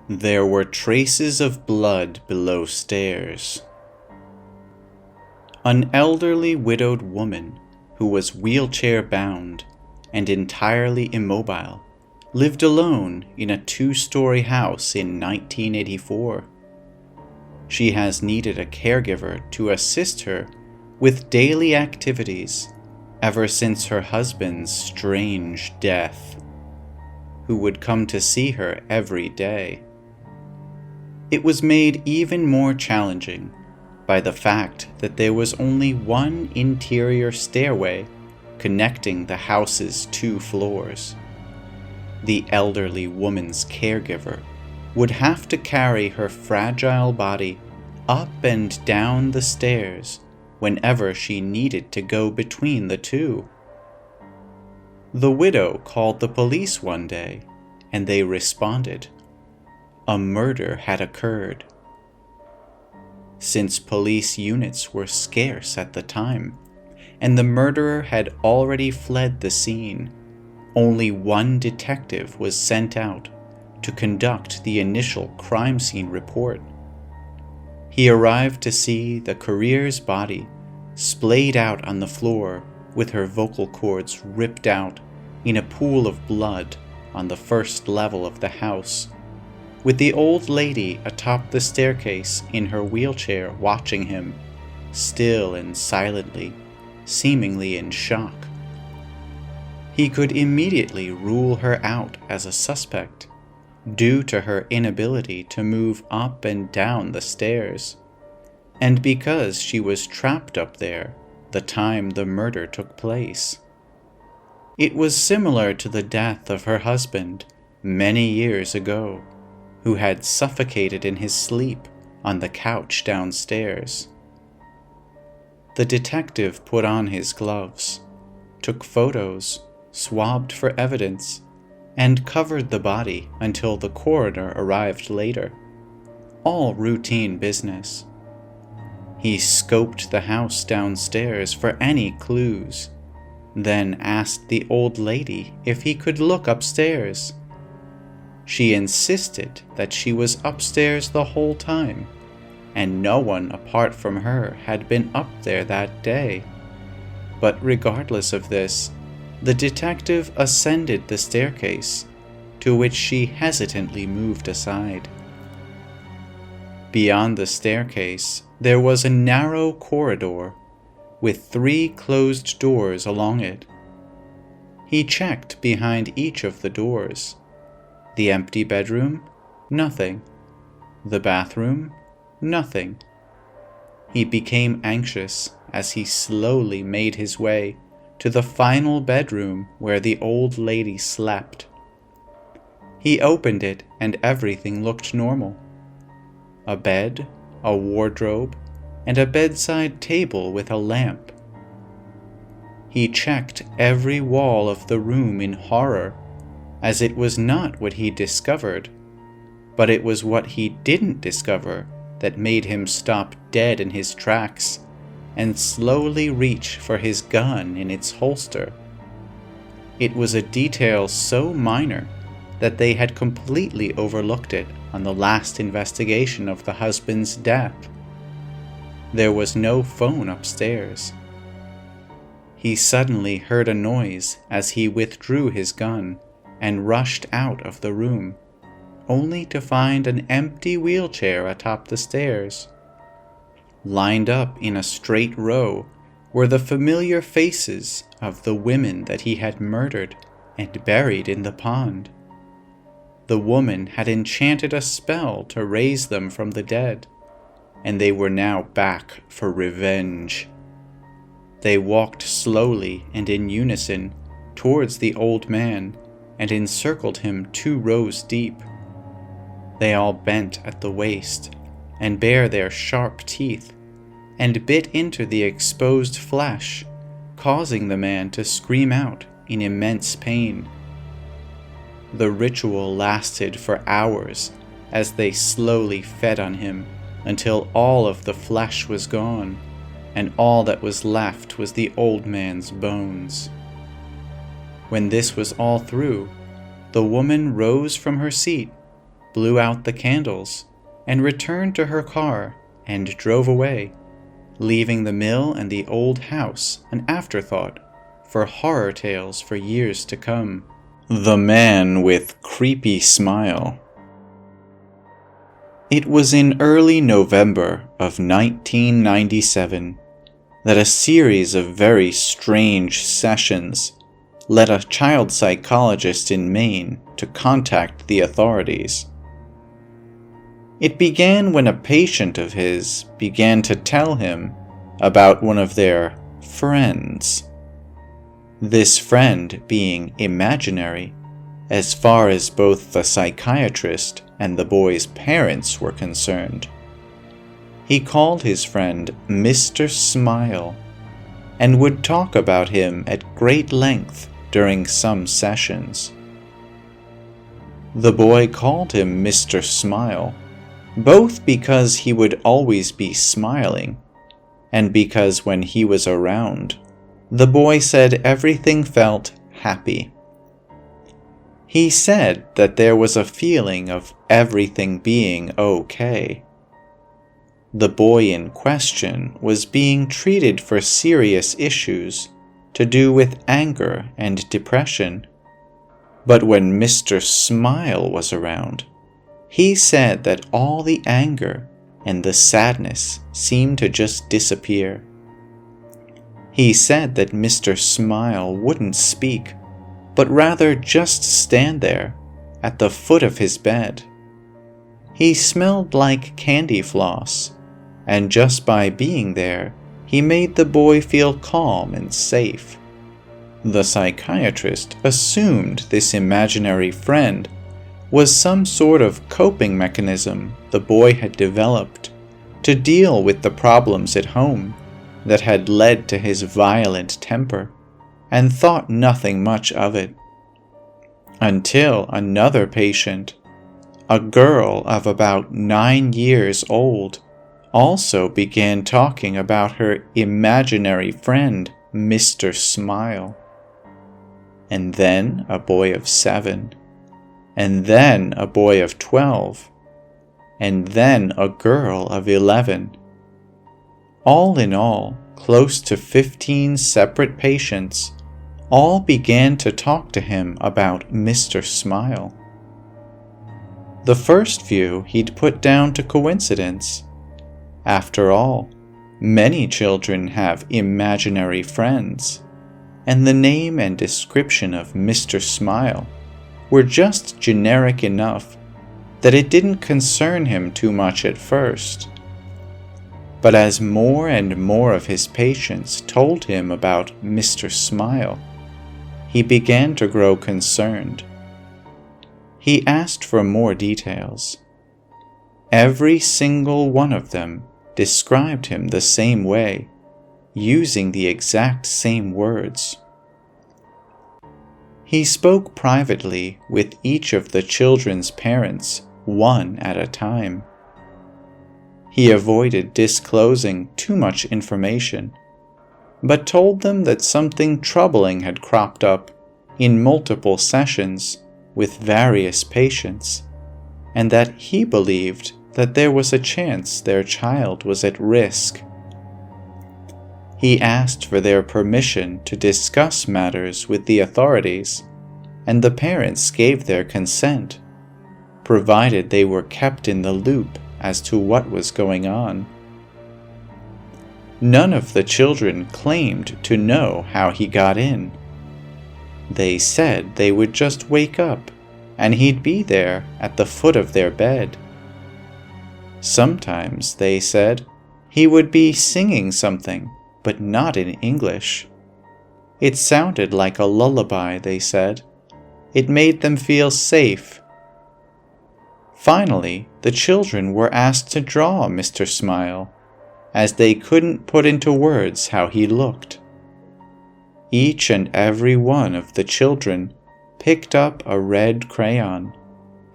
There were traces of blood below stairs. An elderly widowed woman who was wheelchair-bound and entirely immobile lived alone in a 2-story house in 1984. She has needed a caregiver to assist her with daily activities ever since her husband's strange death, who would come to see her every day. It was made even more challenging by the fact that there was only one interior stairway connecting the house's 2 floors. The elderly woman's caregiver would have to carry her fragile body up and down the stairs whenever she needed to go between the 2. The widow called the police one day, and they responded. A murder had occurred. Since police units were scarce at the time, and the murderer had already fled the scene, only one detective was sent out to conduct the initial crime scene report. He arrived to see the career's body splayed out on the floor with her vocal cords ripped out in a pool of blood on the first level of the house, with the old lady atop the staircase in her wheelchair watching him, still and silently, seemingly in shock. He could immediately rule her out as a suspect, due to her inability to move up and down the stairs, and because she was trapped up there the time the murder took place. It was similar to the death of her husband many years ago, who had suffocated in his sleep on the couch downstairs. The detective put on his gloves, took photos, swabbed for evidence, and covered the body until the coroner arrived later. All routine business. He scoped the house downstairs for any clues, then asked the old lady if he could look upstairs. She insisted that she was upstairs the whole time, and no one apart from her had been up there that day. But regardless of this, the detective ascended the staircase, to which she hesitantly moved aside. Beyond the staircase, there was a narrow corridor with 3 closed doors along it. He checked behind each of the doors. The empty bedroom? Nothing. The bathroom? Nothing. He became anxious as he slowly made his way to the final bedroom where the old lady slept. He opened it and everything looked normal. A bed, a wardrobe, and a bedside table with a lamp. He checked every wall of the room in horror, as it was not what he discovered, but it was what he didn't discover that made him stop dead in his tracks and slowly reach for his gun in its holster. It was a detail so minor that they had completely overlooked it on the last investigation of the husband's death. There was no phone upstairs. He suddenly heard a noise as he withdrew his gun and rushed out of the room, only to find an empty wheelchair atop the stairs. Lined up in a straight row were the familiar faces of the women that he had murdered and buried in the pond. The woman had enchanted a spell to raise them from the dead, and they were now back for revenge. They walked slowly and in unison towards the old man and encircled him 2 rows deep. They all bent at the waist and bare their sharp teeth and bit into the exposed flesh, causing the man to scream out in immense pain. The ritual lasted for hours as they slowly fed on him until all of the flesh was gone, and all that was left was the old man's bones. When this was all through, the woman rose from her seat, blew out the candles and returned to her car and drove away, leaving the mill and the old house an afterthought for horror tales for years to come. The Man with Creepy Smile. It was in early November of 1997 that a series of very strange sessions led a child psychologist in Maine to contact the authorities. It began when a patient of his began to tell him about one of their friends. This friend being imaginary, as far as both the psychiatrist and the boy's parents were concerned. He called his friend Mr. Smile, and would talk about him at great length during some sessions. The boy called him Mr. Smile, both because he would always be smiling, and because when he was around, the boy said everything felt happy. He said that there was a feeling of everything being okay. The boy in question was being treated for serious issues to do with anger and depression, but when Mr. Smile was around, he said that all the anger and the sadness seemed to just disappear. He said that Mr. Smile wouldn't speak, but rather just stand there at the foot of his bed. He smelled like candy floss, and just by being there, he made the boy feel calm and safe. The psychiatrist assumed this imaginary friend was some sort of coping mechanism the boy had developed to deal with the problems at home that had led to his violent temper, and thought nothing much of it. Until another patient, a girl of about 9 years old, also began talking about her imaginary friend, Mr. Smile. And then a boy of 7, and then a boy of 12, and then a girl of 11. All in all, close to 15 separate patients all began to talk to him about Mr. Smile. The first few he'd put down to coincidence. After all, many children have imaginary friends, and the name and description of Mr. Smile were just generic enough that it didn't concern him too much at first. But as more and more of his patients told him about Mr. Smile, he began to grow concerned. He asked for more details. Every single one of them described him the same way, using the exact same words. He spoke privately with each of the children's parents, one at a time. He avoided disclosing too much information, but told them that something troubling had cropped up in multiple sessions with various patients, and that he believed that there was a chance their child was at risk. He asked for their permission to discuss matters with the authorities, and the parents gave their consent, provided they were kept in the loop as to what was going on. None of the children claimed to know how he got in. They said they would just wake up and he'd be there at the foot of their bed. Sometimes, they said, he would be singing something, but not in English. It sounded like a lullaby, they said. It made them feel safe. Finally, the children were asked to draw Mr. Smile, as they couldn't put into words how he looked. Each and every one of the children picked up a red crayon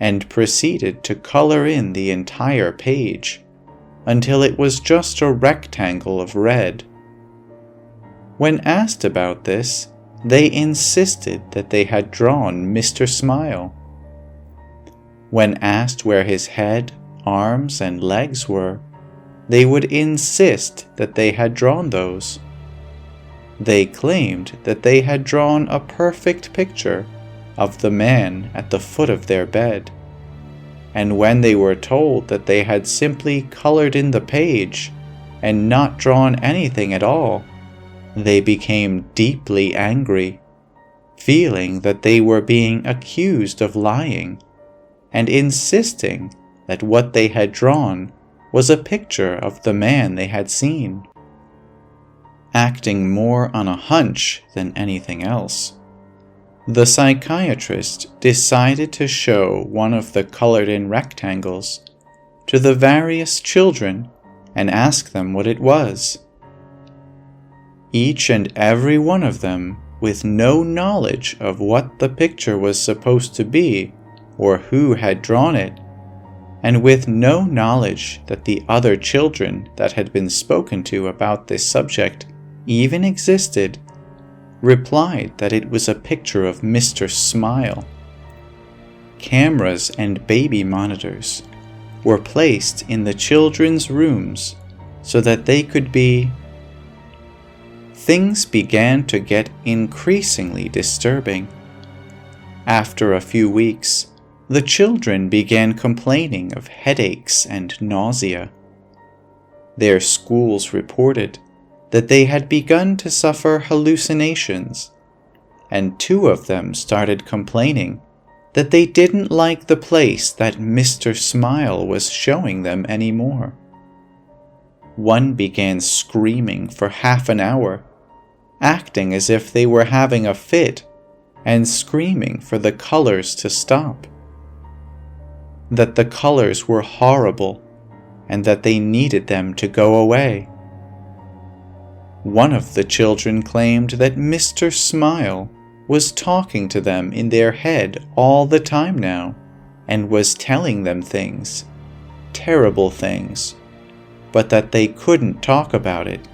and proceeded to color in the entire page until it was just a rectangle of red. When asked about this, they insisted that they had drawn Mr. Smile. When asked where his head, arms, and legs were, they would insist that they had drawn those. They claimed that they had drawn a perfect picture of the man at the foot of their bed, and when they were told that they had simply colored in the page and not drawn anything at all, they became deeply angry, feeling that they were being accused of lying, and insisting that what they had drawn was a picture of the man they had seen. Acting more on a hunch than anything else, the psychiatrist decided to show one of the colored-in rectangles to the various children and ask them what it was. Each and every one of them, with no knowledge of what the picture was supposed to be or who had drawn it, and with no knowledge that the other children that had been spoken to about this subject even existed, replied that it was a picture of Mr. Smile. Cameras and baby monitors were placed in the children's rooms so that they could be... Things began to get increasingly disturbing. After a few weeks, the children began complaining of headaches and nausea. Their schools reported that they had begun to suffer hallucinations, and 2 of them started complaining that they didn't like the place that Mr. Smile was showing them anymore. One began screaming for half an hour, acting as if they were having a fit, and screaming for the colors to stop. That the colors were horrible, and that they needed them to go away. One of the children claimed that Mr. Smile was talking to them in their head all the time now, and was telling them things, terrible things, but that they couldn't talk about it,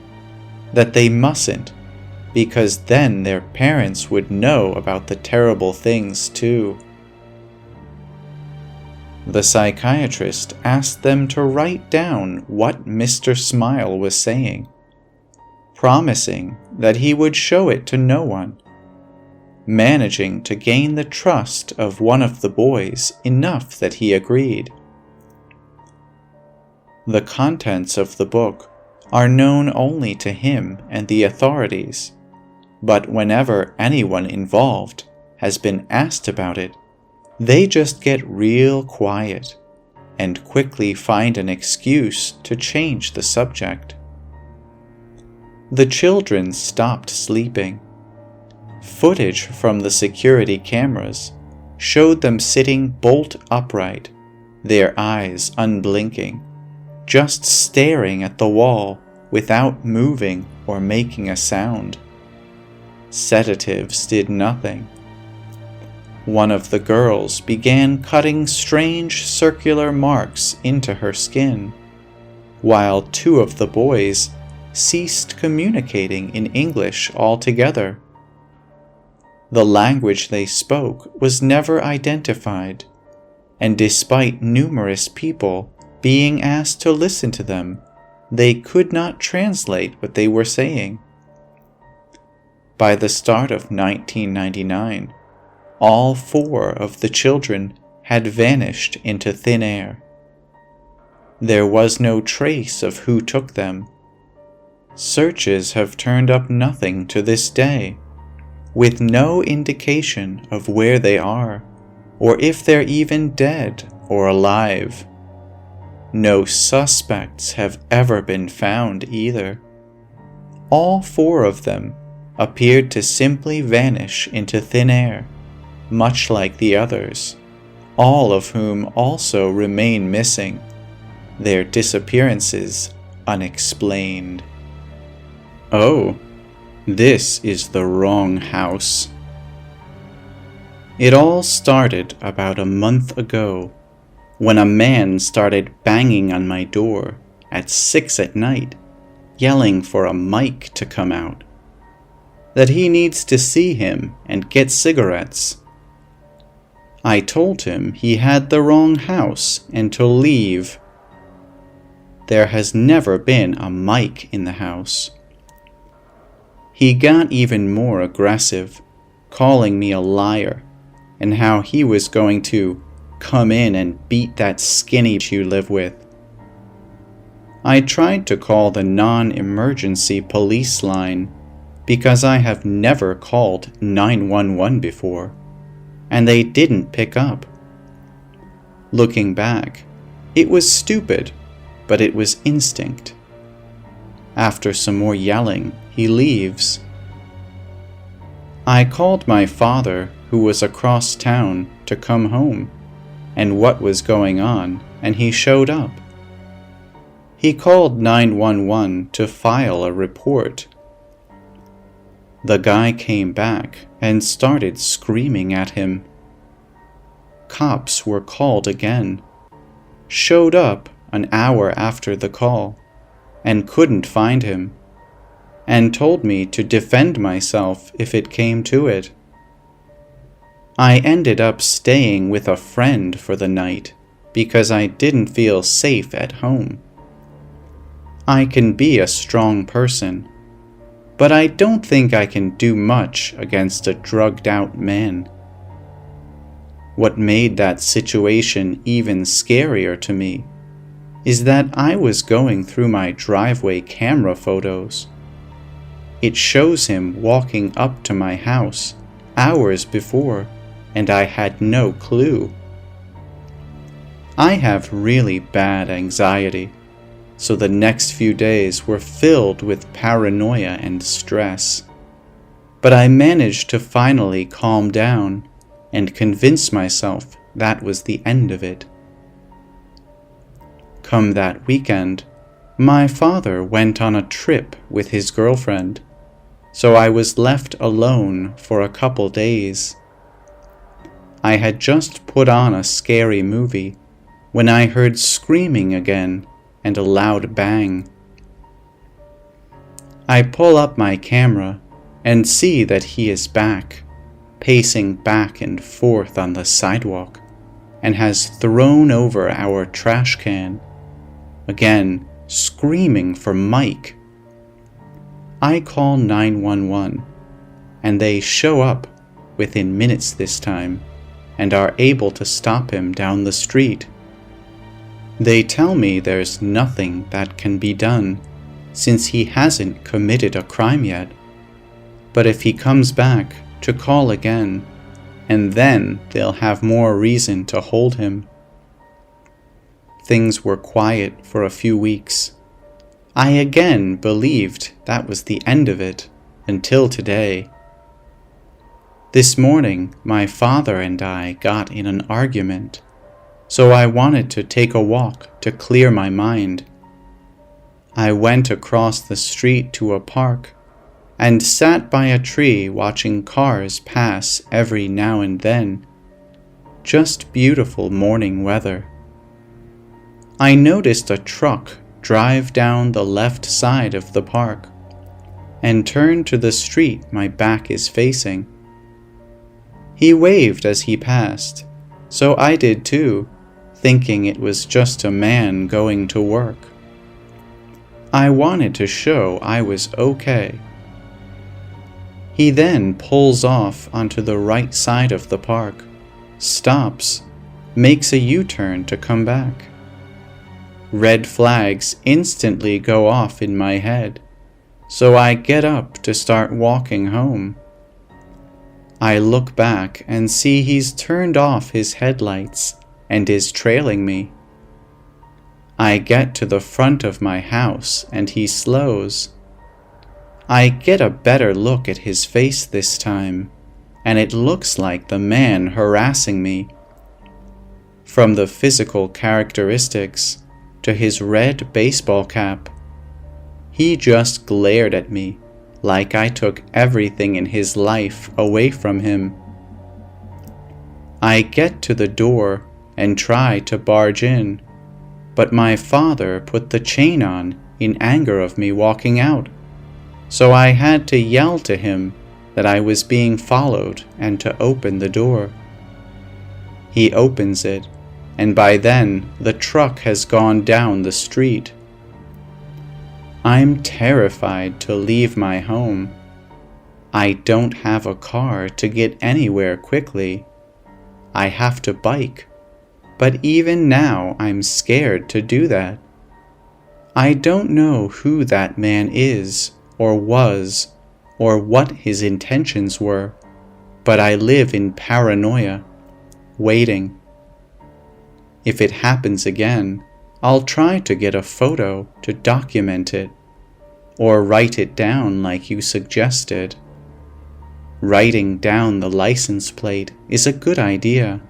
that they mustn't, because then their parents would know about the terrible things too. The psychiatrist asked them to write down what Mr. Smile was saying, promising that he would show it to no one, managing to gain the trust of one of the boys enough that he agreed. The contents of the book are known only to him and the authorities, but whenever anyone involved has been asked about it, they just get real quiet and quickly find an excuse to change the subject. The children stopped sleeping. Footage from the security cameras showed them sitting bolt upright, their eyes unblinking, just staring at the wall without moving or making a sound. Sedatives did nothing. One of the girls began cutting strange circular marks into her skin, while 2 of the boys ceased communicating in English altogether. The language they spoke was never identified, and despite numerous people being asked to listen to them, they could not translate what they were saying. By the start of 1999, all 4 of the children had vanished into thin air. There was no trace of who took them. Searches have turned up nothing to this day, with no indication of where they are, or if they're even dead or alive. No suspects have ever been found either. All 4 of them appeared to simply vanish into thin air, much like the others, all of whom also remain missing, their disappearances unexplained. Oh, this is the wrong house. It all started about a month ago, when a man started banging on my door at 6 at night, yelling for a mic to come out, that he needs to see him and get cigarettes. I told him he had the wrong house and to leave. There has never been a mic in the house. He got even more aggressive, calling me a liar, and how he was going to come in and beat that skinny you live with. I tried to call the non-emergency police line because I have never called 911 before, and they didn't pick up. Looking back, it was stupid, but it was instinct. After some more yelling, he leaves. I called my father, who was across town, to come home, and what was going on, and he showed up. He called 911 to file a report. The guy came back and started screaming at him. Cops were called again, showed up an hour after the call, and couldn't find him, and told me to defend myself if it came to it. I ended up staying with a friend for the night because I didn't feel safe at home. I can be a strong person, but I don't think I can do much against a drugged-out man. What made that situation even scarier to me is that I was going through my driveway camera photos. It shows him walking up to my house hours before, and I had no clue. I have really bad anxiety, so the next few days were filled with paranoia and stress. But I managed to finally calm down and convince myself that was the end of it. Come that weekend, my father went on a trip with his girlfriend, so I was left alone for a couple days. I had just put on a scary movie when I heard screaming again and a loud bang. I pull up my camera and see that he is back, pacing back and forth on the sidewalk, and has thrown over our trash can, again screaming for Mike. I call 911, and they show up within minutes this time, and are able to stop him down the street. They tell me there's nothing that can be done, since he hasn't committed a crime yet. But if he comes back, to call again, and then they'll have more reason to hold him. Things were quiet for a few weeks. I again believed that was the end of it, until today. This morning, my father and I got in an argument, so I wanted to take a walk to clear my mind. I went across the street to a park and sat by a tree watching cars pass every now and then. Just beautiful morning weather. I noticed a truck drive down the left side of the park and turn to the street my back is facing. He waved as he passed, so I did too, thinking it was just a man going to work. I wanted to show I was okay. He then pulls off onto the right side of the park, stops, makes a U-turn to come back. Red flags instantly go off in my head, so I get up to start walking home. I look back and see he's turned off his headlights and is trailing me. I get to the front of my house and he slows. I get a better look at his face this time, and it looks like the man harassing me. From the physical characteristics to his red baseball cap, he just glared at me like I took everything in his life away from him. I get to the door and try to barge in, but my father put the chain on in anger of me walking out, so I had to yell to him that I was being followed and to open the door. He opens it, and by then the truck has gone down the street. I'm terrified to leave my home. I don't have a car to get anywhere quickly. I have to bike, but even now I'm scared to do that. I don't know who that man is, or was, or what his intentions were, but I live in paranoia, waiting. If it happens again, I'll try to get a photo to document it, or write it down like you suggested. Writing down the license plate is a good idea.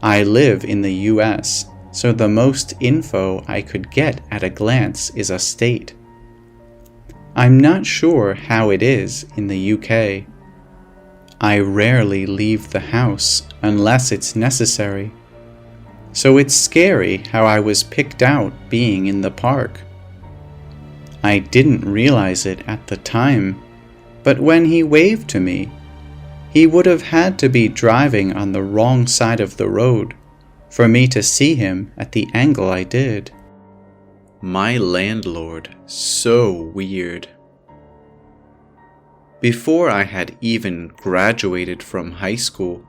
I live in the US, so the most info I could get at a glance is a state. I'm not sure how it is in the UK. I rarely leave the house unless it's necessary, so it's scary how I was picked out being in the park. I didn't realize it at the time, but when he waved to me, he would have had to be driving on the wrong side of the road for me to see him at the angle I did. My landlord, so weird. Before I had even graduated from high school,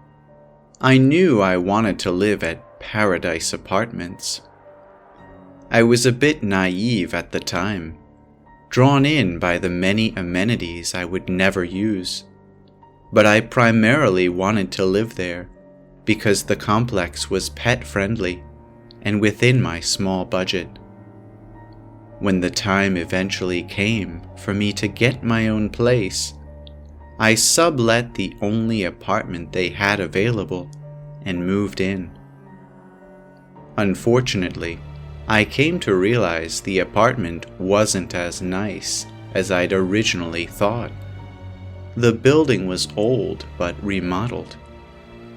I knew I wanted to live at Paradise Apartments. I was a bit naive at the time, drawn in by the many amenities I would never use, but I primarily wanted to live there because the complex was pet-friendly and within my small budget. When the time eventually came for me to get my own place, I sublet the only apartment they had available and moved in. Unfortunately, I came to realize the apartment wasn't as nice as I'd originally thought. The building was old but remodeled,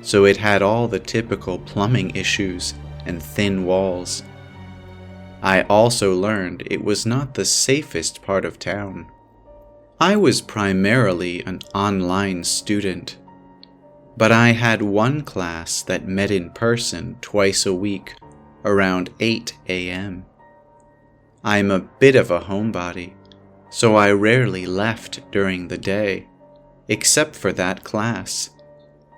so it had all the typical plumbing issues and thin walls. I also learned it was not the safest part of town. I was primarily an online student, but I had one class that met in person twice a week around 8 a.m. I'm a bit of a homebody, so I rarely left during the day, except for that class,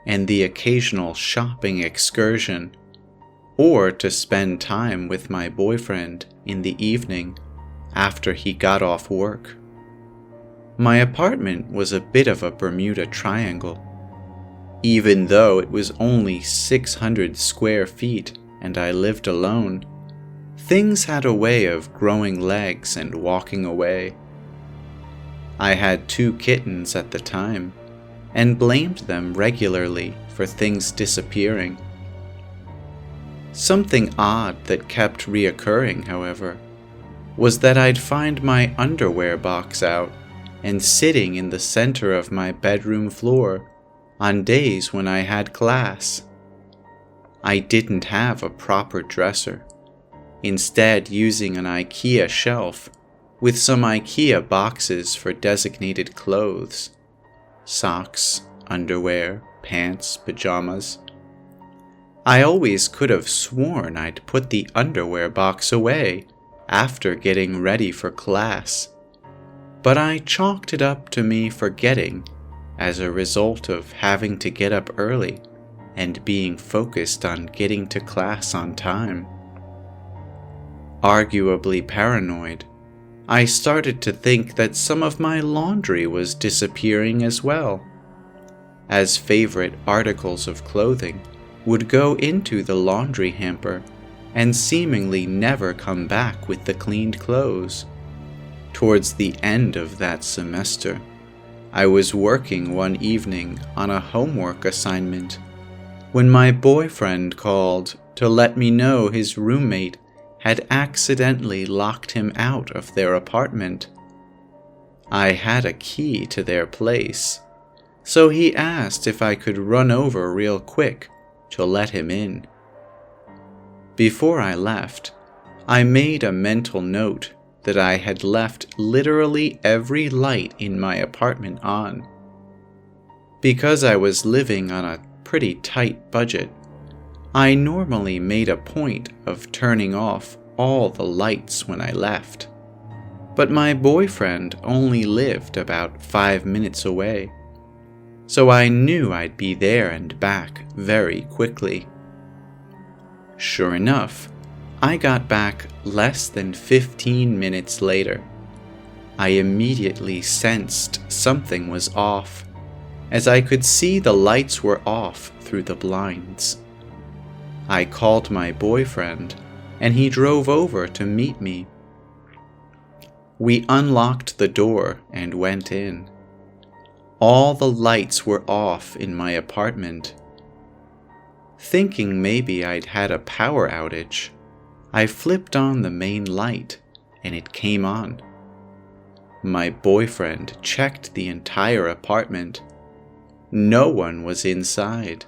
and the occasional shopping excursion, or to spend time with my boyfriend in the evening after he got off work. My apartment was a bit of a Bermuda Triangle. Even though it was only 600 square feet and I lived alone, things had a way of growing legs and walking away. I had 2 kittens at the time, and blamed them regularly for things disappearing. Something odd that kept reoccurring, however, was that I'd find my underwear box out and sitting in the center of my bedroom floor on days when I had class. I didn't have a proper dresser, instead using an IKEA shelf with some IKEA boxes for designated clothes: socks, underwear, pants, pajamas. I always could have sworn I'd put the underwear box away after getting ready for class, but I chalked it up to me forgetting as a result of having to get up early and being focused on getting to class on time. Arguably paranoid, I started to think that some of my laundry was disappearing as well, as favorite articles of clothing would go into the laundry hamper and seemingly never come back with the cleaned clothes. Towards the end of that semester, I was working one evening on a homework assignment when my boyfriend called to let me know his roommate had accidentally locked him out of their apartment. I had a key to their place, so he asked if I could run over real quick to let him in. Before I left, I made a mental note that I had left literally every light in my apartment on. Because I was living on a pretty tight budget, I normally made a point of turning off all the lights when I left, but my boyfriend only lived about 5 minutes away, so I knew I'd be there and back very quickly. Sure enough, I got back less than 15 minutes later. I immediately sensed something was off, as I could see the lights were off through the blinds. I called my boyfriend, and he drove over to meet me. We unlocked the door and went in. All the lights were off in my apartment. Thinking maybe I'd had a power outage, I flipped on the main light, and it came on. My boyfriend checked the entire apartment. No one was inside,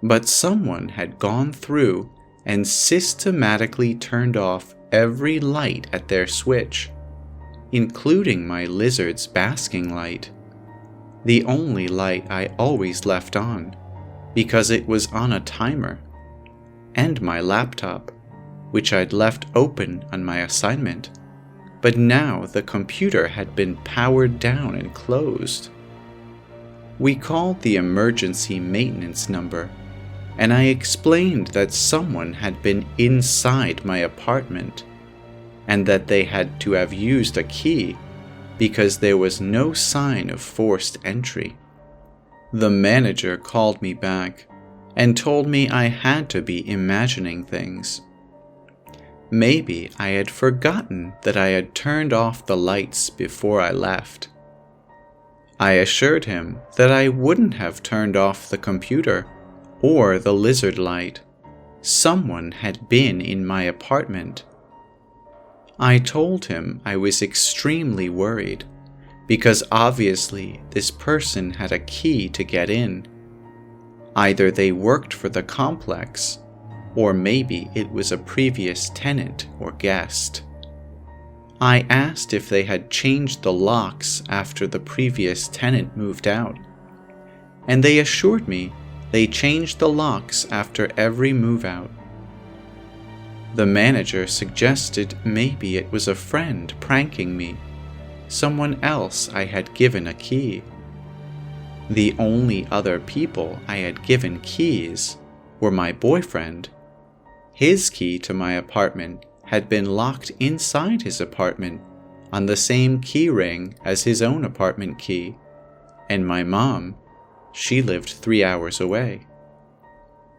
but someone had gone through and systematically turned off every light at their switch, including my lizard's basking light, the only light I always left on because it was on a timer, and my laptop, which I'd left open on my assignment, but now the computer had been powered down and closed. We called the emergency maintenance number, and I explained that someone had been inside my apartment, and that they had to have used a key because there was no sign of forced entry. The manager called me back and told me I had to be imagining things. Maybe I had forgotten that I had turned off the lights before I left. I assured him that I wouldn't have turned off the computer or the lizard light. Someone had been in my apartment. I told him I was extremely worried because obviously this person had a key to get in. Either they worked for the complex, or maybe it was a previous tenant or guest. I asked if they had changed the locks after the previous tenant moved out, and they assured me they changed the locks after every move-out. The manager suggested maybe it was a friend pranking me, someone else I had given a key. The only other people I had given keys were my boyfriend. His key to my apartment had been locked inside his apartment on the same key ring as his own apartment key, and my mom, she lived 3 hours away.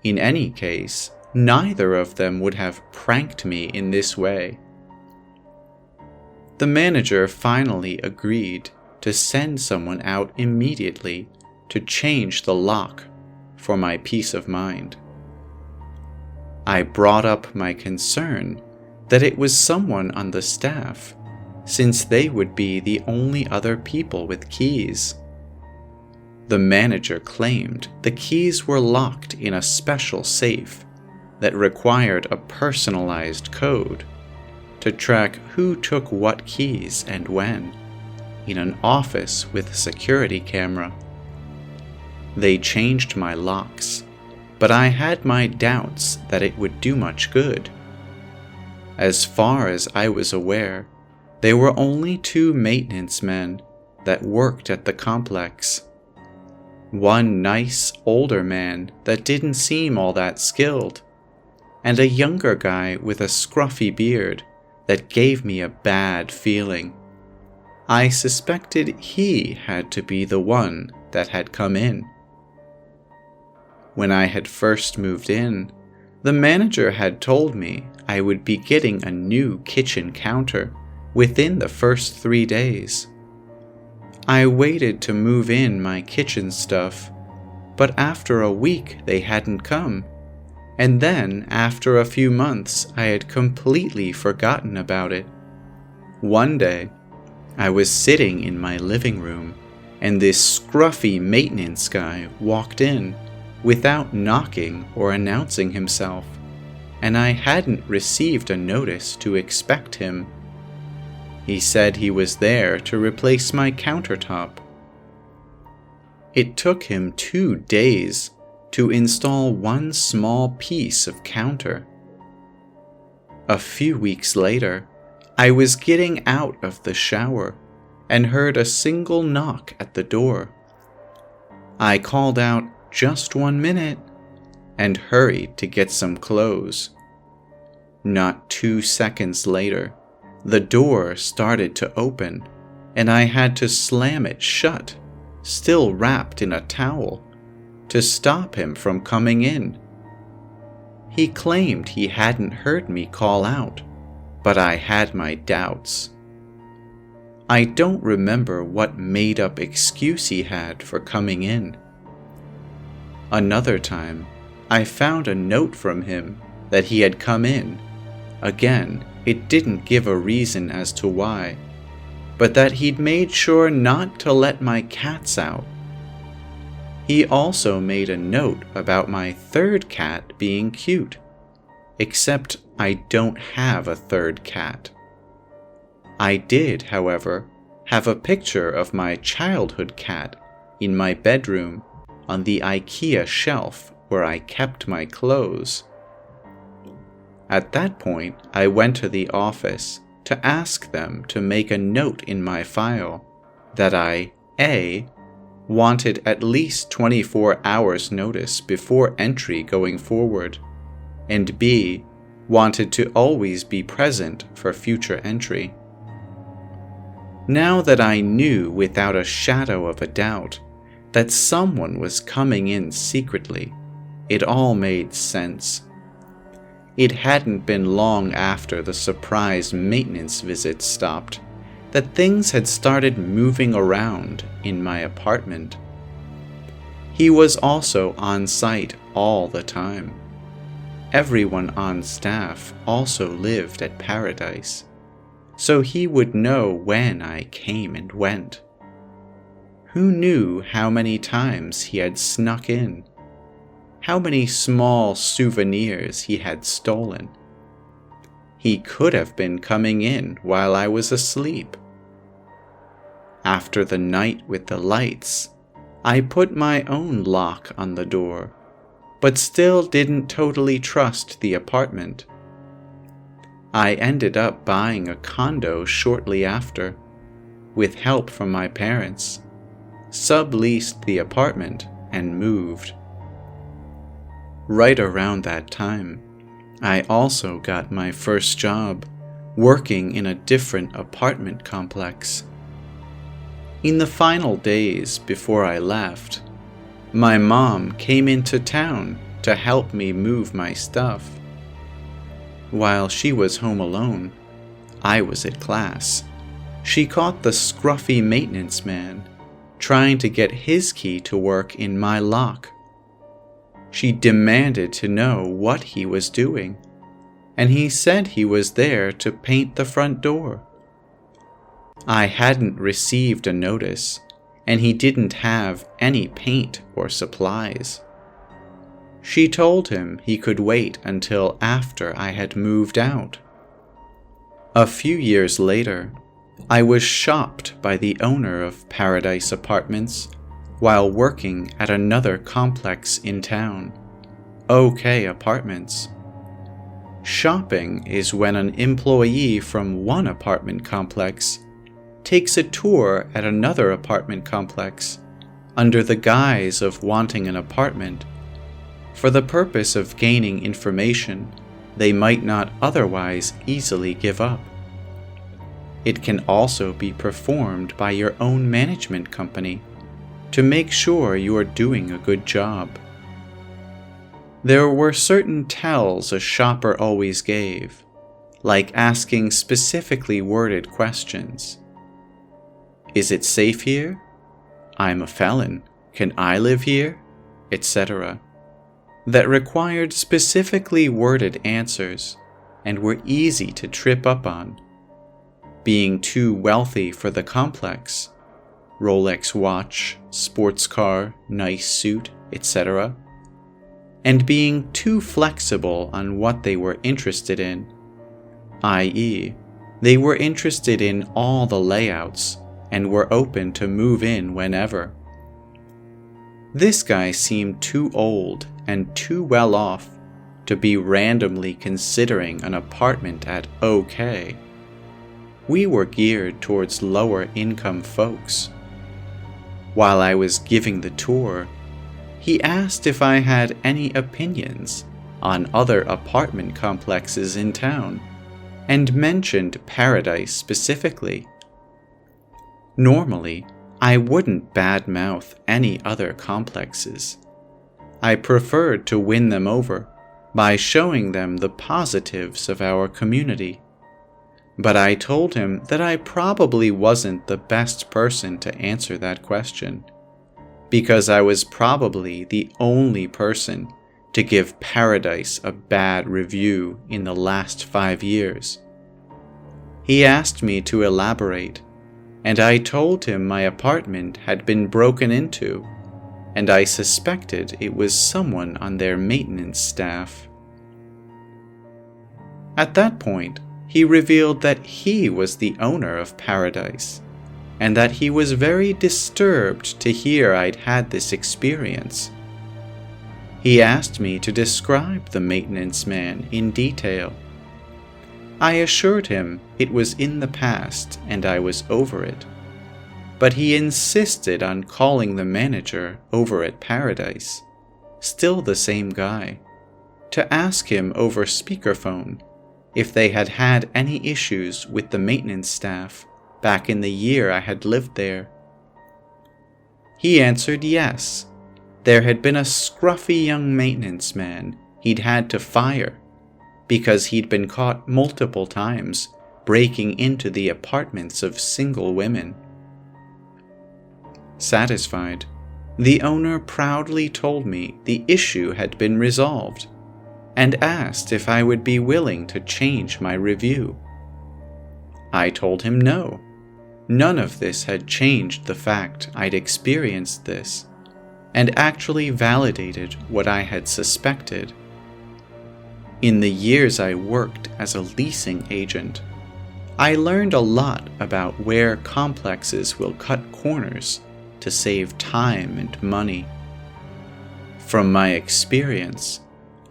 In any case, neither of them would have pranked me in this way. The manager finally agreed to send someone out immediately to change the lock for my peace of mind. I brought up my concern that it was someone on the staff, since they would be the only other people with keys. The manager claimed the keys were locked in a special safe that required a personalized code to track who took what keys and when, in an office with a security camera. They changed my locks, but I had my doubts that it would do much good. As far as I was aware, there were only 2 maintenance men that worked at the complex. One nice older man that didn't seem all that skilled, and a younger guy with a scruffy beard that gave me a bad feeling. I suspected he had to be the one that had come in. When I had first moved in, the manager had told me I would be getting a new kitchen counter within the first 3 days. I waited to move in my kitchen stuff, but after a week they hadn't come, and then after a few months I had completely forgotten about it. One day, I was sitting in my living room, and this scruffy maintenance guy walked in without knocking or announcing himself, and I hadn't received a notice to expect him. He said he was there to replace my countertop. It took him 2 days to install one small piece of counter. A few weeks later, I was getting out of the shower and heard a single knock at the door. I called out, "Just 1 minute," and hurried to get some clothes. Not 2 seconds later, the door started to open, and I had to slam it shut, still wrapped in a towel, to stop him from coming in. He claimed he hadn't heard me call out, but I had my doubts. I don't remember what made-up excuse he had for coming in. Another time, I found a note from him that he had come in. Again, it didn't give a reason as to why, but that he'd made sure not to let my cats out. He also made a note about my third cat being cute, except I don't have a third cat. I did, however, have a picture of my childhood cat in my bedroom on the IKEA shelf where I kept my clothes. At that point, I went to the office to ask them to make a note in my file that I, A, wanted at least 24 hours notice before entry going forward, and B, wanted to always be present for future entry. Now that I knew without a shadow of a doubt that someone was coming in secretly, it all made sense. It hadn't been long after the surprise maintenance visit stopped that things had started moving around in my apartment. He was also on site all the time. Everyone on staff also lived at Paradise, so he would know when I came and went. Who knew how many times he had snuck in? How many small souvenirs he had stolen? He could have been coming in while I was asleep. After the night with the lights, I put my own lock on the door, but still didn't totally trust the apartment. I ended up buying a condo shortly after, with help from my parents, subleased the apartment, and moved. Right around that time, I also got my first job, working in a different apartment complex. In the final days before I left, my mom came into town to help me move my stuff. While she was home alone, I was at class. She caught the scruffy maintenance man trying to get his key to work in my lock. She demanded to know what he was doing, and he said he was there to paint the front door. I hadn't received a notice, and he didn't have any paint or supplies. She told him he could wait until after I had moved out. A few years later, I was shopped by the owner of Paradise Apartments while working at another complex in town, OK Apartments. Shopping is when an employee from one apartment complex takes a tour at another apartment complex under the guise of wanting an apartment, for the purpose of gaining information they might not otherwise easily give up. It can also be performed by your own management company to make sure you are doing a good job. There were certain tells a shopper always gave, like asking specifically worded questions. Is it safe here? I'm a felon. Can I live here? Etc. That required specifically worded answers and were easy to trip up on. Being too wealthy for the complex, Rolex watch, sports car, nice suit, etc. And being too flexible on what they were interested in, i.e., they were interested in all the layouts and were open to move in whenever. This guy seemed too old and too well off to be randomly considering an apartment at OK. We were geared towards lower income folks. While I was giving the tour, he asked if I had any opinions on other apartment complexes in town, and mentioned Paradise specifically. Normally, I wouldn't badmouth any other complexes. I preferred to win them over by showing them the positives of our community. But I told him that I probably wasn't the best person to answer that question, because I was probably the only person to give Paradise a bad review in the last 5 years. He asked me to elaborate, and I told him my apartment had been broken into, and I suspected it was someone on their maintenance staff. At that point, he revealed that he was the owner of Paradise, and that he was very disturbed to hear I'd had this experience. He asked me to describe the maintenance man in detail. I assured him it was in the past and I was over it, but he insisted on calling the manager over at Paradise, still the same guy, to ask him over speakerphone if they had had any issues with the maintenance staff back in the year I had lived there. He answered yes. There had been a scruffy young maintenance man he'd had to fire because he'd been caught multiple times breaking into the apartments of single women. Satisfied, the owner proudly told me the issue had been resolved and asked if I would be willing to change my review. I told him no. None of this had changed the fact I'd experienced this, and actually validated what I had suspected. In the years I worked as a leasing agent, I learned a lot about where complexes will cut corners to save time and money. From my experience,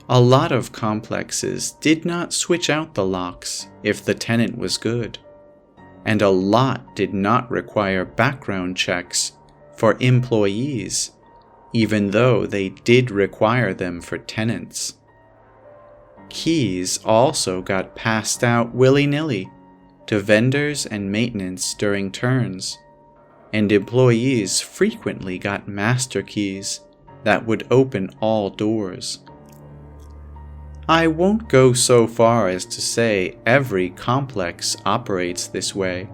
a lot of complexes did not switch out the locks if the tenant was good, and a lot did not require background checks for employees, even though they did require them for tenants. Keys also got passed out willy-nilly to vendors and maintenance during turns, and employees frequently got master keys that would open all doors. I won't go so far as to say every complex operates this way,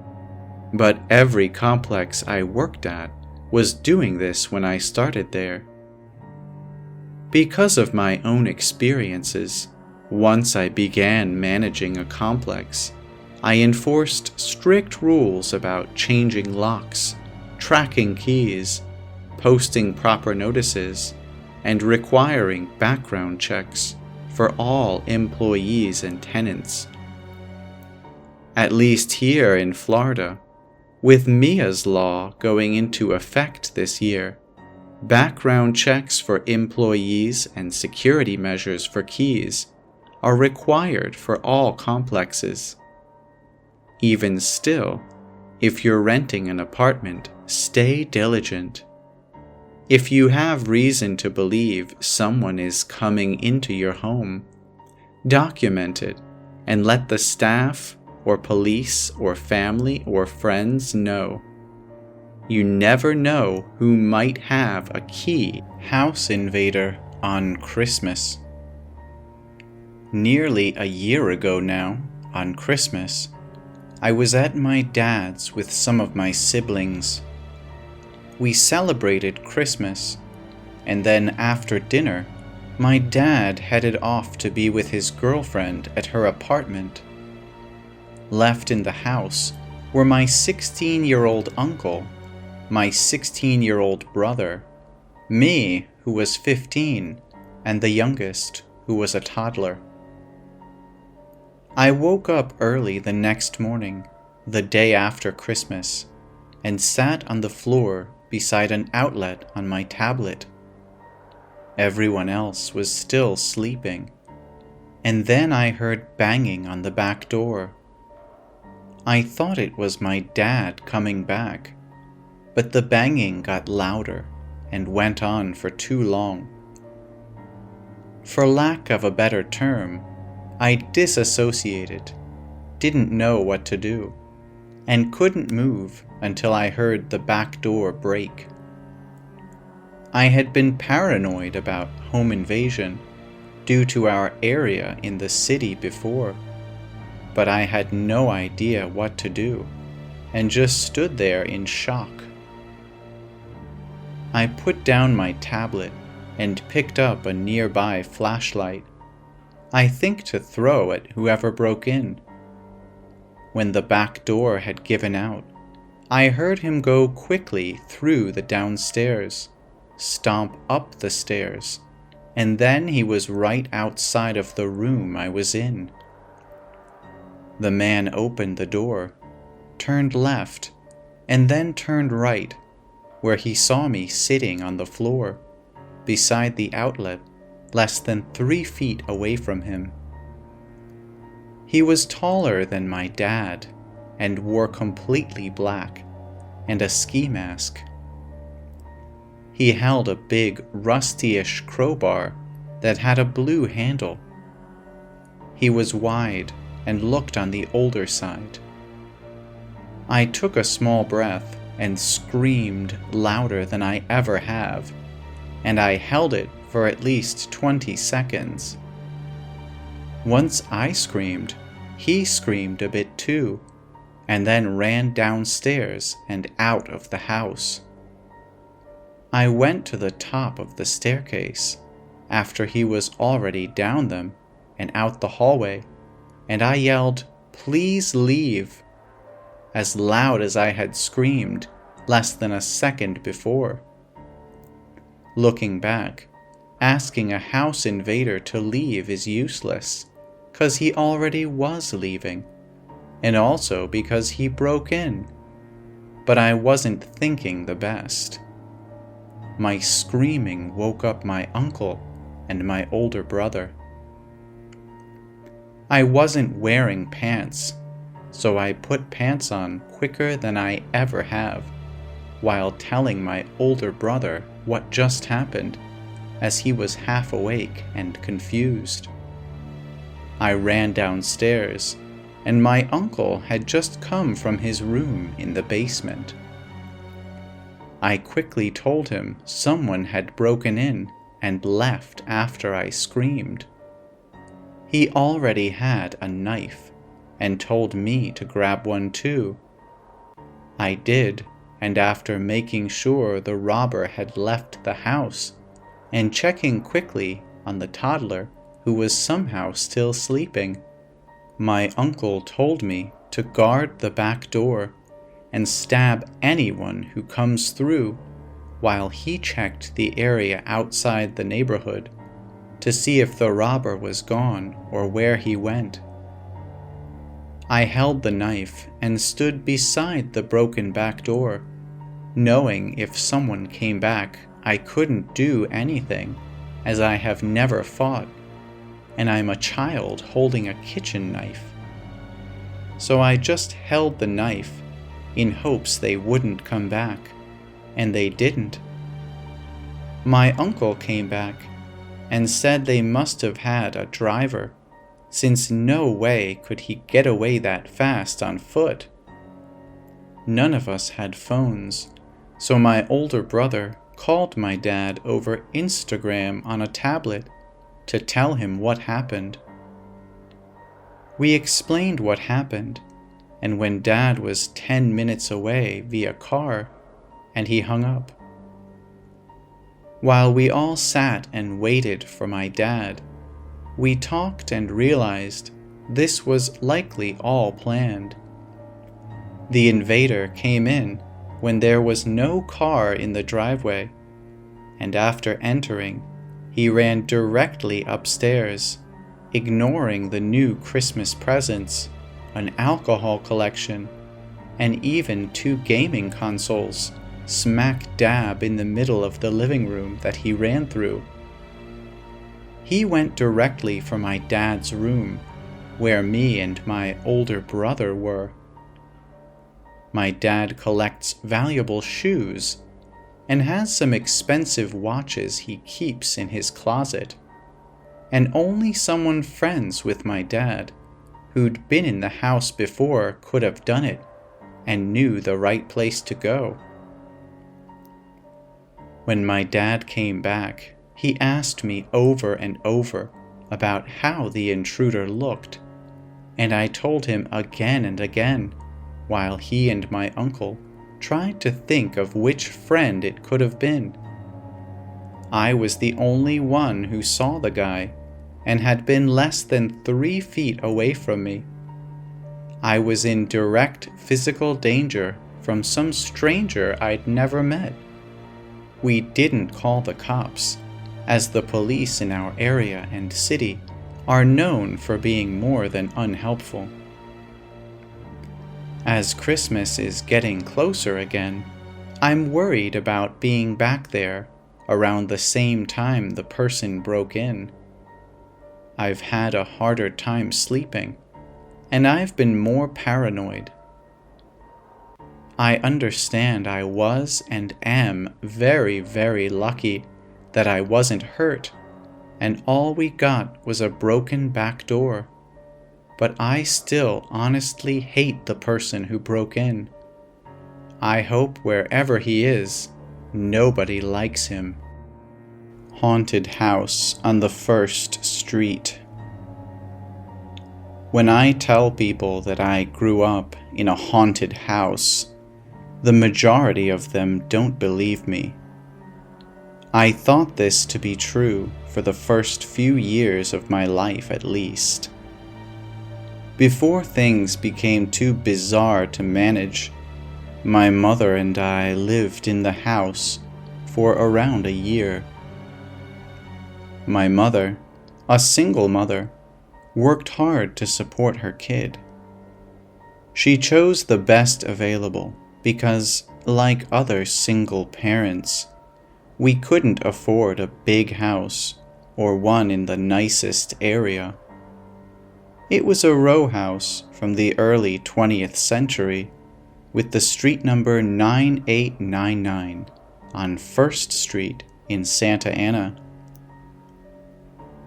but every complex I worked at was doing this when I started there. Because of my own experiences, once I began managing a complex, I enforced strict rules about changing locks, tracking keys, posting proper notices, and requiring background checks for all employees and tenants. At least here in Florida, with Mia's law going into effect this year, background checks for employees and security measures for keys are required for all complexes. Even still, if you're renting an apartment, stay diligent. If you have reason to believe someone is coming into your home, document it and let the staff or police or family or friends know. You never know who might have a key. House Invader on Christmas. Nearly a year ago now, on Christmas, I was at my dad's with some of my siblings. We celebrated Christmas, and then after dinner, my dad headed off to be with his girlfriend at her apartment. Left in the house were my 16-year-old uncle, my 16-year-old brother, me, who was 15, and the youngest, who was a toddler. I woke up early the next morning, the day after Christmas, and sat on the floor beside an outlet on my tablet Everyone else was still sleeping. And then I heard banging on the back door. I thought it was my dad coming back, but the banging got louder and went on for too long. For lack of a better term, I disassociated, didn't know what to do, and couldn't move until I heard the back door break. I had been paranoid about home invasion due to our area in the city before, but I had no idea what to do and just stood there in shock. I put down my tablet and picked up a nearby flashlight, I think to throw at whoever broke in. When the back door had given out, I heard him go quickly through the downstairs, stomp up the stairs, and then he was right outside of the room I was in. The man opened the door, turned left, and then turned right, where he saw me sitting on the floor, beside the outlet, less than 3 feet away from him. He was taller than my dad, and wore completely black, and a ski mask. He held a big, rusty-ish crowbar that had a blue handle. He was wide and looked on the older side. I took a small breath and screamed louder than I ever have, and I held it for at least 20 seconds. Once I screamed, he screamed a bit too, and then ran downstairs and out of the house. I went to the top of the staircase after he was already down them and out the hallway, and I yelled, "Please leave," as loud as I had screamed less than a second before. Looking back, asking a house invader to leave is useless, 'cause he already was leaving, and also because he broke in. But I wasn't thinking the best. My screaming woke up my uncle and my older brother. I wasn't wearing pants, so I put pants on quicker than I ever have, while telling my older brother what just happened, as he was half awake and confused. I ran downstairs, and my uncle had just come from his room in the basement. I quickly told him someone had broken in and left after I screamed. He already had a knife and told me to grab one too. I did, and after making sure the robber had left the house and checking quickly on the toddler who was somehow still sleeping, my uncle told me to guard the back door and stab anyone who comes through, while he checked the area outside the neighborhood to see if the robber was gone or where he went. I held the knife and stood beside the broken back door, knowing if someone came back I couldn't do anything, as I have never fought, and I'm a child holding a kitchen knife. So I just held the knife in hopes they wouldn't come back, and they didn't. My uncle came back and said they must have had a driver, since no way could he get away that fast on foot. None of us had phones, so my older brother called my dad over Instagram on a tablet to tell him what happened. We explained what happened, and when Dad was 10 minutes away via car, and he hung up. While we all sat and waited for my dad, we talked and realized this was likely all planned. The invader came in when there was no car in the driveway, and after entering, he ran directly upstairs, ignoring the new Christmas presents, an alcohol collection, and even 2 gaming consoles smack dab in the middle of the living room that he ran through, He went directly for my dad's room, where me and my older brother were. My dad collects valuable shoes and has some expensive watches he keeps in his closet, and only someone friends with my dad, who'd been in the house before, could have done it and knew the right place to go. When my dad came back, he asked me over and over about how the intruder looked, and I told him again and again, while he and my uncle tried to think of which friend it could have been. I was the only one who saw the guy and had been less than 3 feet away from me. I was in direct physical danger from some stranger I'd never met. We didn't call the cops, as the police in our area and city are known for being more than unhelpful. As Christmas is getting closer again, I'm worried about being back there around the same time the person broke in. I've had a harder time sleeping, and I've been more paranoid. I understand I was and am very, very lucky that I wasn't hurt, and all we got was a broken back door. But I still honestly hate the person who broke in. I hope wherever he is, nobody likes him. Haunted house on the 1st Street. When I tell people that I grew up in a haunted house, the majority of them don't believe me. I thought this to be true for the first few years of my life at least. Before things became too bizarre to manage, my mother and I lived in the house for around a year. My mother, a single mother, worked hard to support her kid. She chose the best available because, like other single parents, we couldn't afford a big house or one in the nicest area. It was a row house from the early 20th century with the street number 9899 on 1st Street in Santa Ana.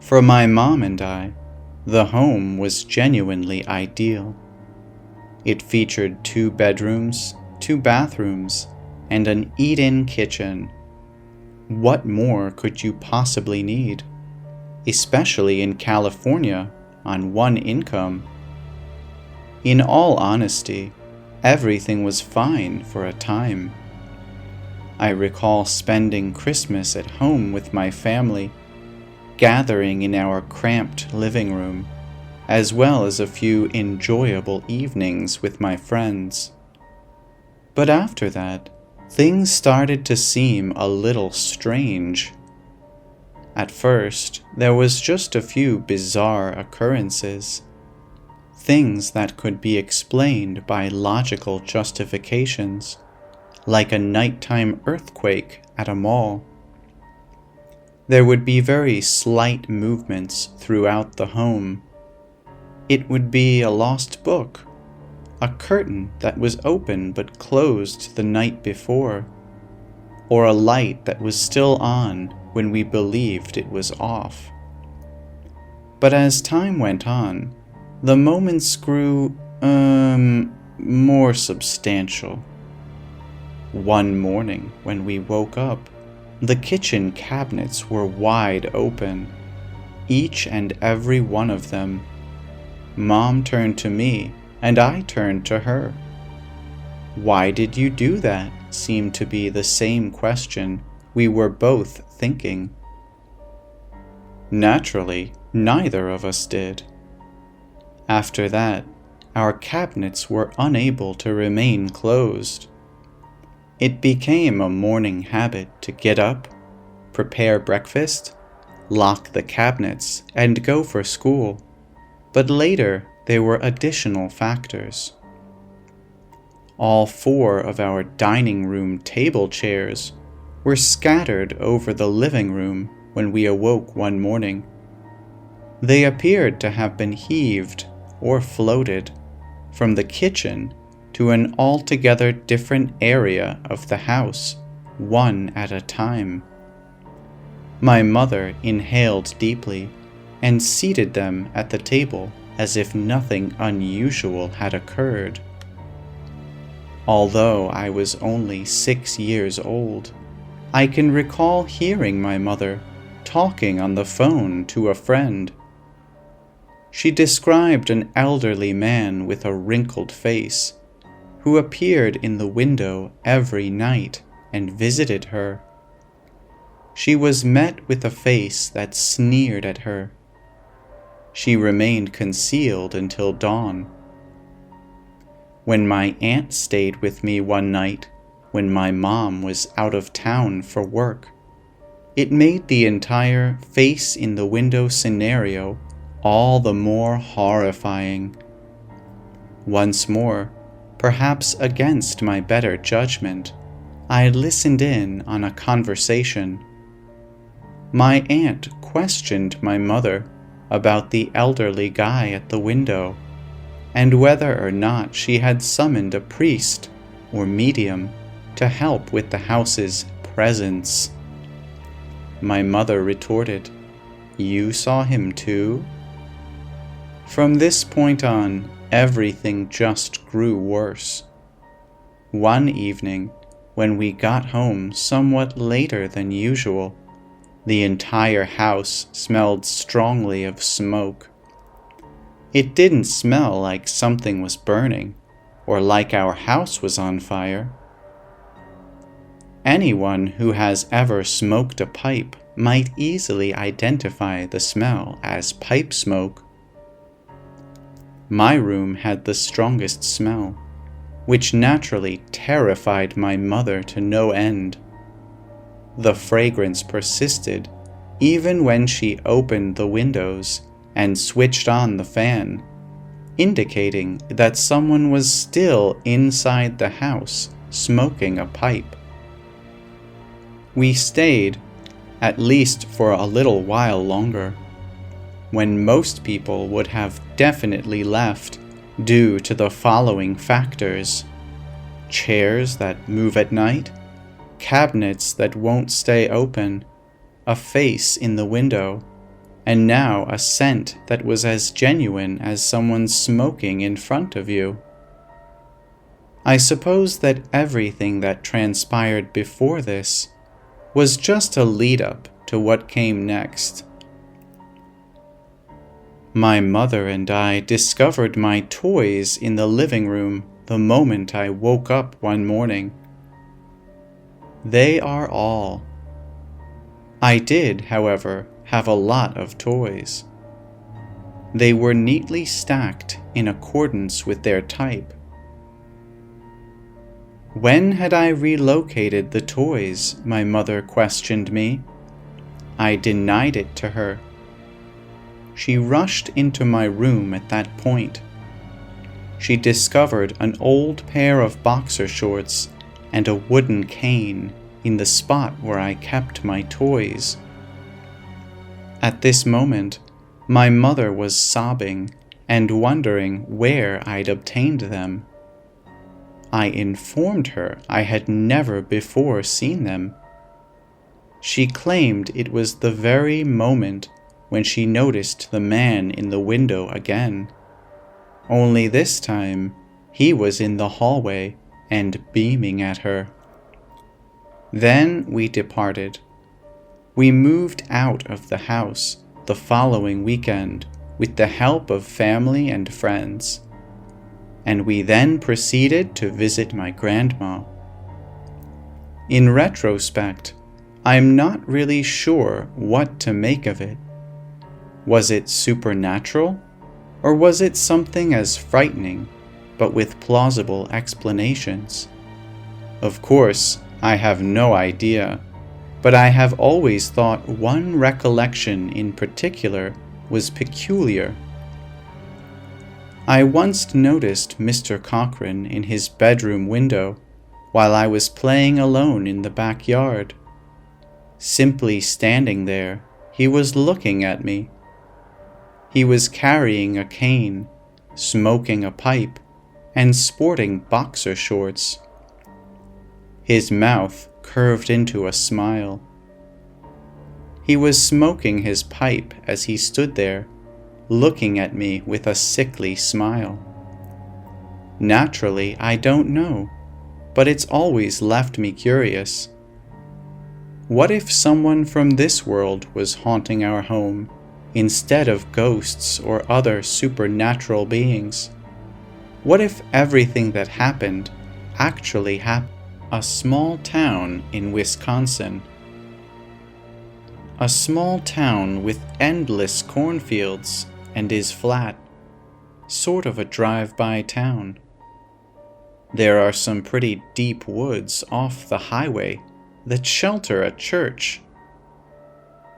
For my mom and I, the home was genuinely ideal. It featured 2 bedrooms, 2 bathrooms, and an eat-in kitchen. What more could you possibly need, especially in California on one income? In all honesty, everything was fine for a time. I recall spending Christmas at home with my family, gathering in our cramped living room, as well as a few enjoyable evenings with my friends. But after that, things started to seem a little strange. At first, there was just a few bizarre occurrences, things that could be explained by logical justifications, like a nighttime earthquake at a mall. There would be very slight movements throughout the home. It would be a lost book, a curtain that was open but closed the night before, or a light that was still on when we believed it was off. But as time went on, the moments grew, more substantial. One morning when we woke up, the kitchen cabinets were wide open, each and every one of them. Mom turned to me, and I turned to her. "Why did you do that?" seemed to be the same question we were both thinking. Naturally, neither of us did. After that, our cabinets were unable to remain closed. It became a morning habit to get up, prepare breakfast, lock the cabinets, and go for school. But later, there were additional factors. All 4 of our dining room table chairs were scattered over the living room when we awoke one morning They appeared to have been heaved or floated from the kitchen to an altogether different area of the house, one at a time. My mother inhaled deeply and seated them at the table as if nothing unusual had occurred. Although I was only 6 years old, I can recall hearing my mother talking on the phone to a friend. She described an elderly man with a wrinkled face who appeared in the window every night and visited her. She was met with a face that sneered at her. She remained concealed until dawn. When my aunt stayed with me one night when my mom was out of town for work, it made the entire face in the window scenario all the more horrifying. Once more, perhaps against my better judgment, I listened in on a conversation. My aunt questioned my mother about the elderly guy at the window and whether or not she had summoned a priest or medium to help with the house's presence. My mother retorted, "You saw him too?" From this point on, everything just grew worse. One evening, when we got home somewhat later than usual, the entire house smelled strongly of smoke. It didn't smell like something was burning, or like our house was on fire. Anyone who has ever smoked a pipe might easily identify the smell as pipe smoke. My room had the strongest smell, which naturally terrified my mother to no end. The fragrance persisted even when she opened the windows and switched on the fan, indicating that someone was still inside the house smoking a pipe. We stayed, at least for a little while longer, when most people would have definitely left due to the following factors: chairs that move at night, cabinets that won't stay open, a face in the window, and now a scent that was as genuine as someone smoking in front of you. I suppose that everything that transpired before this was just a lead-up to what came next. My mother and I discovered my toys in the living room the moment I woke up one morning. They are all. I did, however, have a lot of toys. They were neatly stacked in accordance with their type. When had I relocated the toys? My mother questioned me. I denied it to her. She rushed into my room at that point. She discovered an old pair of boxer shorts and a wooden cane in the spot where I kept my toys. At this moment, my mother was sobbing and wondering where I'd obtained them. I informed her I had never before seen them. She claimed it was the very moment when she noticed the man in the window again. Only this time, he was in the hallway and beaming at her. Then we departed. We moved out of the house the following weekend with the help of family and friends, and we then proceeded to visit my grandma. In retrospect, I'm not really sure what to make of it. Was it supernatural, or was it something as frightening, but with plausible explanations? Of course, I have no idea, but I have always thought one recollection in particular was peculiar. I once noticed Mr. Cochran in his bedroom window while I was playing alone in the backyard. Simply standing there, he was looking at me. He was carrying a cane, smoking a pipe, and sporting boxer shorts. His mouth curved into a smile. He was smoking his pipe as he stood there, looking at me with a sickly smile. Naturally, I don't know, but it's always left me curious. What if someone from this world was haunting our home instead of ghosts or other supernatural beings? What if everything that happened actually happened? A small town in Wisconsin. A small town with endless cornfields and is flat, sort of a drive-by town. There are some pretty deep woods off the highway that shelter a church.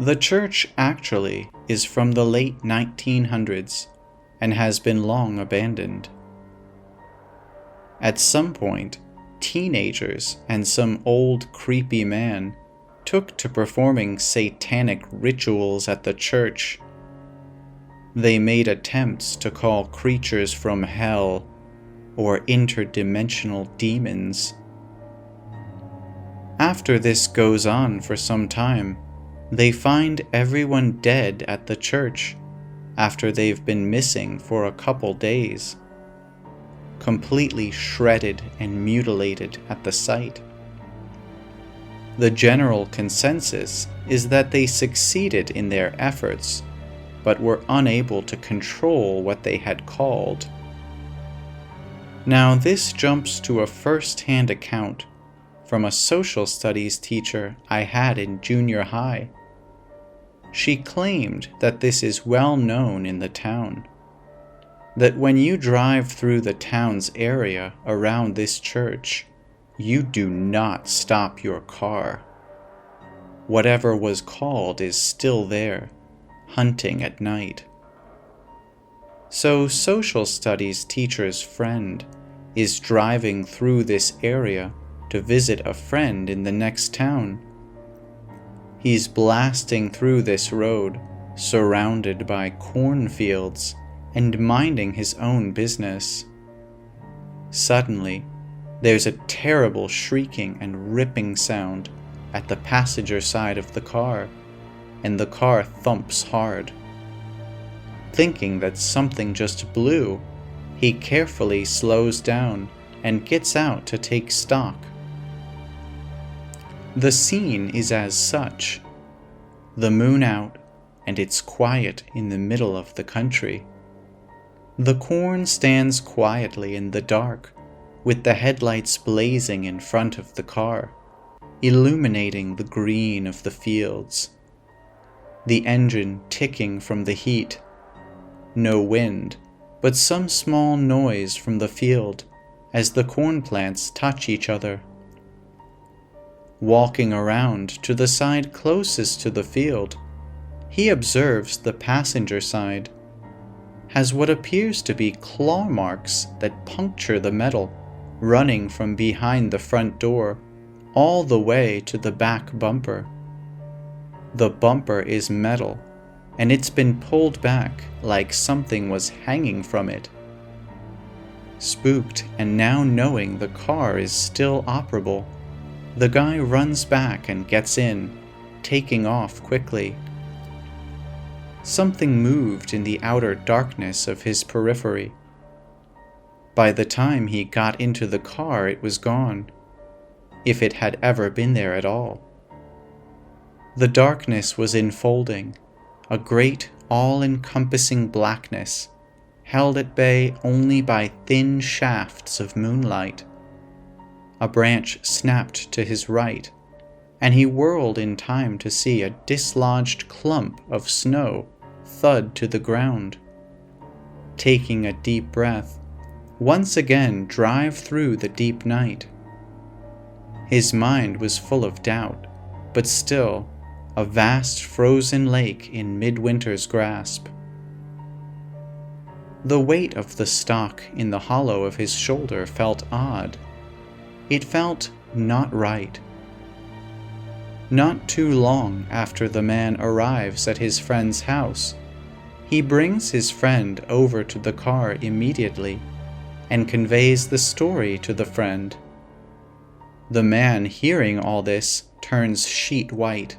The church actually is from the late 1900s and has been long abandoned. At some point, teenagers and some old creepy man took to performing satanic rituals at the church. They made attempts to call creatures from hell or interdimensional demons. After this goes on for some time, they find everyone dead at the church after they've been missing for a couple days, completely shredded and mutilated at the site. The general consensus is that they succeeded in their efforts, but were unable to control what they had called. Now this jumps to a first-hand account from a social studies teacher I had in junior high. She claimed that this is well known in the town, that when you drive through the town's area around this church, you do not stop your car. Whatever was called is still there, hunting at night. So social studies teacher's friend is driving through this area to visit a friend in the next town. He's blasting through this road, surrounded by cornfields and minding his own business. Suddenly, there's a terrible shrieking and ripping sound at the passenger side of the car, and the car thumps hard. Thinking that something just blew, he carefully slows down and gets out to take stock. The scene is as such. The moon out, and it's quiet in the middle of the country. The corn stands quietly in the dark, with the headlights blazing in front of the car, illuminating the green of the fields. The engine ticking from the heat. No wind, but some small noise from the field as the corn plants touch each other. Walking around to the side closest to the field, he observes the passenger side has what appears to be claw marks that puncture the metal, running from behind the front door all the way to the back bumper. The bumper is metal, and it's been pulled back like something was hanging from it. Spooked and now knowing the car is still operable, the guy runs back and gets in, taking off quickly. Something moved in the outer darkness of his periphery. By the time he got into the car, it was gone, if it had ever been there at all. The darkness was enfolding, a great all-encompassing blackness, held at bay only by thin shafts of moonlight. A branch snapped to his right, and he whirled in time to see a dislodged clump of snow thud to the ground. Taking a deep breath, once again drive through the deep night. His mind was full of doubt, but still a vast frozen lake in midwinter's grasp. The weight of the stock in the hollow of his shoulder felt odd. It felt not right. Not too long after the man arrives at his friend's house, He brings his friend over to the car immediately and conveys the story to the friend. The man, hearing all this, turns sheet white.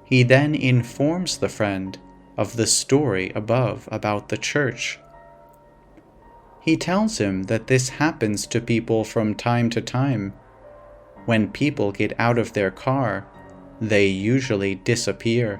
He then informs the friend of the story above about the church. He tells him that this happens to people from time to time. When people get out of their car, they usually disappear.